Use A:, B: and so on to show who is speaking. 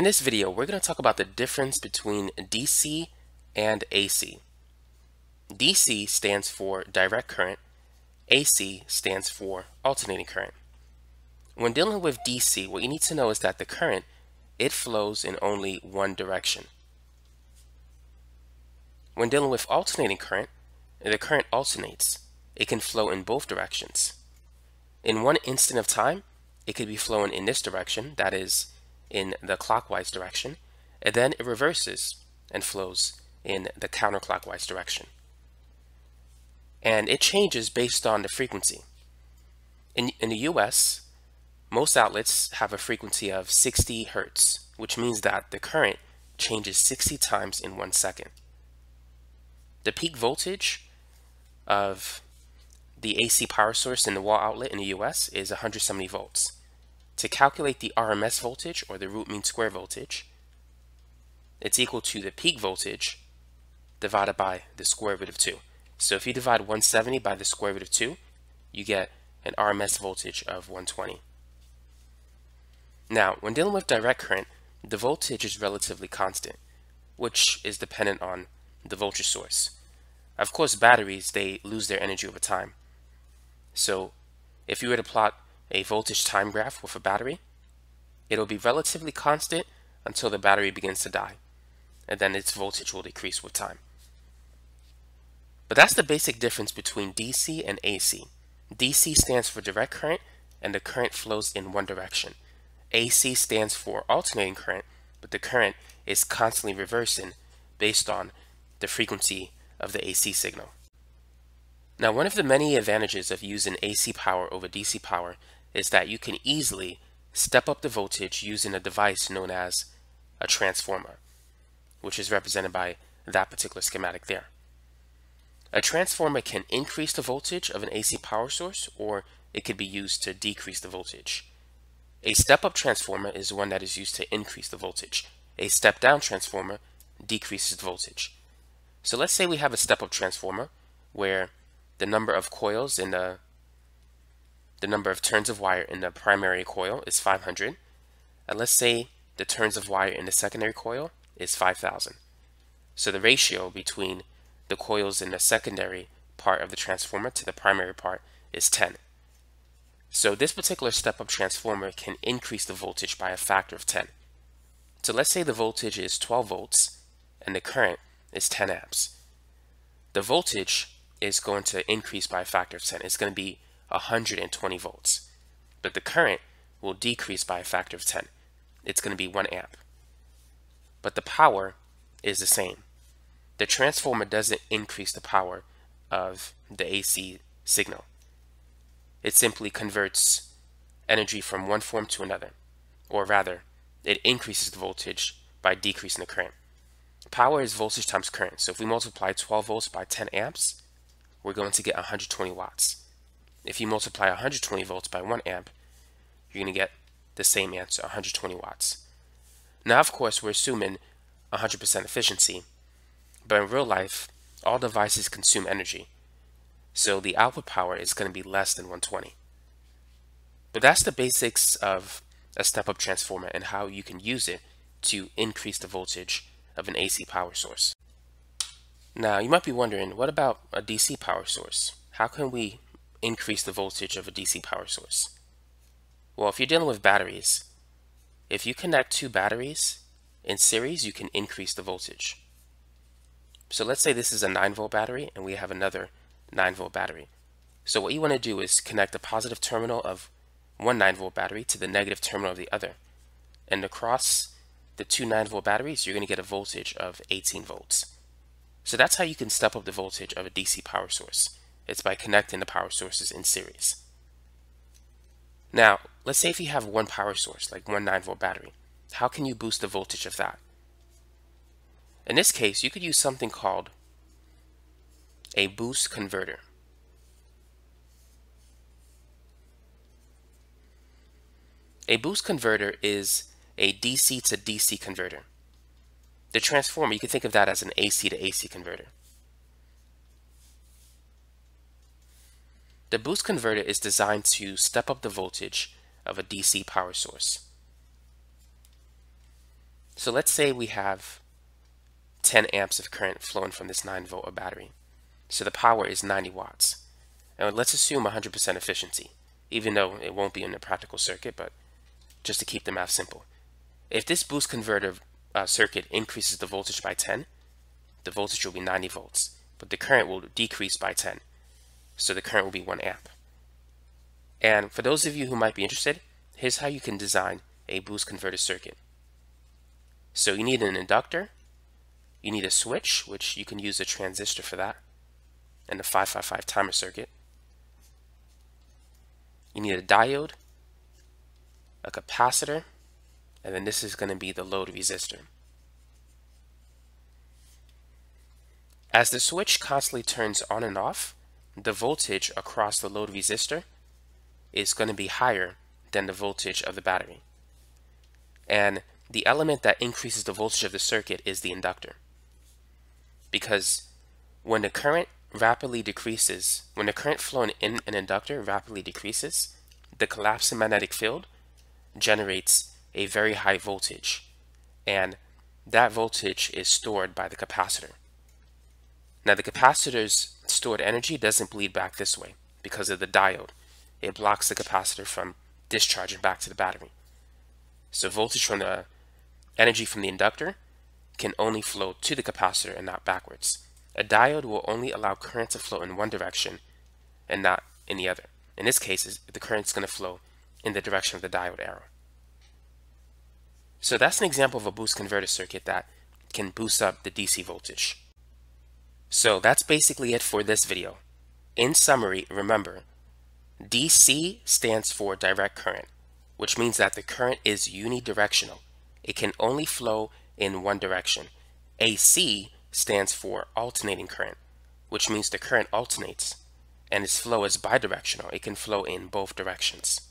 A: In this video, we're going to talk about the difference between DC and AC. DC stands for direct current, AC stands for alternating current. When dealing with DC, what you need to know is that the current, it flows in only one direction. When dealing with alternating current, the current alternates. It can flow in both directions. In one instant of time, it could be flowing in this direction, that is, in the clockwise direction, and then it reverses and flows in the counterclockwise direction. And it changes based on the frequency. In the US, most outlets have a frequency of 60 Hertz, which means that the current changes 60 times in 1 second. The peak voltage of the AC power source in the wall outlet in the US is 170 volts. To calculate the RMS voltage, or the root mean square voltage, it's equal to the peak voltage divided by the square root of 2. So if you divide 170 by the square root of 2, you get an RMS voltage of 120. Now, when dealing with direct current, the voltage is relatively constant, which is dependent on the voltage source. Of course, batteries, they lose their energy over time. So if you were to plot a voltage time graph with a battery, it'll be relatively constant until the battery begins to die, and then its voltage will decrease with time. But that's the basic difference between DC and AC. DC stands for direct current, and the current flows in one direction. AC stands for alternating current, but the current is constantly reversing based on the frequency of the AC signal. Now, one of the many advantages of using AC power over DC power is that you can easily step up the voltage using a device known as a transformer, which is represented by that particular schematic there. A transformer can increase the voltage of an AC power source, or it could be used to decrease the voltage. A step-up transformer is one that is used to increase the voltage. A step-down transformer decreases the voltage. So let's say we have a step-up transformer where the number of coils in the number of turns of wire in the primary coil is 500, and let's say the turns of wire in the secondary coil is 5,000. So the ratio between the coils in the secondary part of the transformer to the primary part is 10. So this particular step-up transformer can increase the voltage by a factor of 10. So let's say the voltage is 12 volts and the current is 10 amps. The voltage is going to increase by a factor of 10. It's going to be 120 volts. But the current will decrease by a factor of 10. It's going to be 1 amp. But the power is the same. The transformer doesn't increase the power of the AC signal. It simply converts energy from one form to another. Or rather, it increases the voltage by decreasing the current. Power is voltage times current. So if we multiply 12 volts by 10 amps, we're going to get 120 watts. If you multiply 120 volts by 1 amp, you're going to get the same answer, 120 watts. Now, of course, we're assuming 100% efficiency, but in real life, all devices consume energy. So the output power is going to be less than 120. But that's the basics of a step-up transformer and how you can use it to increase the voltage of an AC power source. Now, you might be wondering, what about a DC power source? How can we increase the voltage of a DC power source? Well, if you're dealing with batteries, if you connect two batteries in series, you can increase the voltage. So let's say this is a 9-volt battery and we have another 9-volt battery. So what you want to do is connect the positive terminal of one 9-volt battery to the negative terminal of the other. And across the two 9-volt batteries, you're going to get a voltage of 18 volts. So that's how you can step up the voltage of a DC power source. It's by connecting the power sources in series. Now, let's say if you have one power source, like one 9-volt battery, how can you boost the voltage of that? In this case, you could use something called a boost converter. A boost converter is a DC to DC converter. The transformer, you can think of that as an AC to AC converter. The boost converter is designed to step up the voltage of a DC power source. So let's say we have 10 amps of current flowing from this 9-volt battery. So the power is 90 watts. And let's assume 100% efficiency, even though it won't be in a practical circuit, but just to keep the math simple. If this boost converter circuit increases the voltage by 10, the voltage will be 90 volts, but the current will decrease by 10. So the current will be 1 amp. And for those of you who might be interested, here's how you can design a boost converter circuit. So you need an inductor, you need a switch, which you can use a transistor for that, and a 555 timer circuit. You need a diode, a capacitor, and then this is going to be the load resistor. As the switch constantly turns on and off, the voltage across the load resistor is going to be higher than the voltage of the battery. And the element that increases the voltage of the circuit is the inductor. Because when the current rapidly decreases, when the current flowing in an inductor rapidly decreases, the collapsing magnetic field generates a very high voltage, and that voltage is stored by the capacitor. Now the capacitor's stored energy doesn't bleed back this way because of the diode. It blocks the capacitor from discharging back to the battery. So voltage from the energy from the inductor can only flow to the capacitor and not backwards. A diode will only allow current to flow in one direction and not in the other. In this case, the current is going to flow in the direction of the diode arrow. So that's an example of a boost converter circuit that can boost up the DC voltage. So that's basically it for this video. In summary, remember, DC stands for direct current, which means that the current is unidirectional. It can only flow in one direction. AC stands for alternating current, which means the current alternates, and its flow is bidirectional. It can flow in both directions.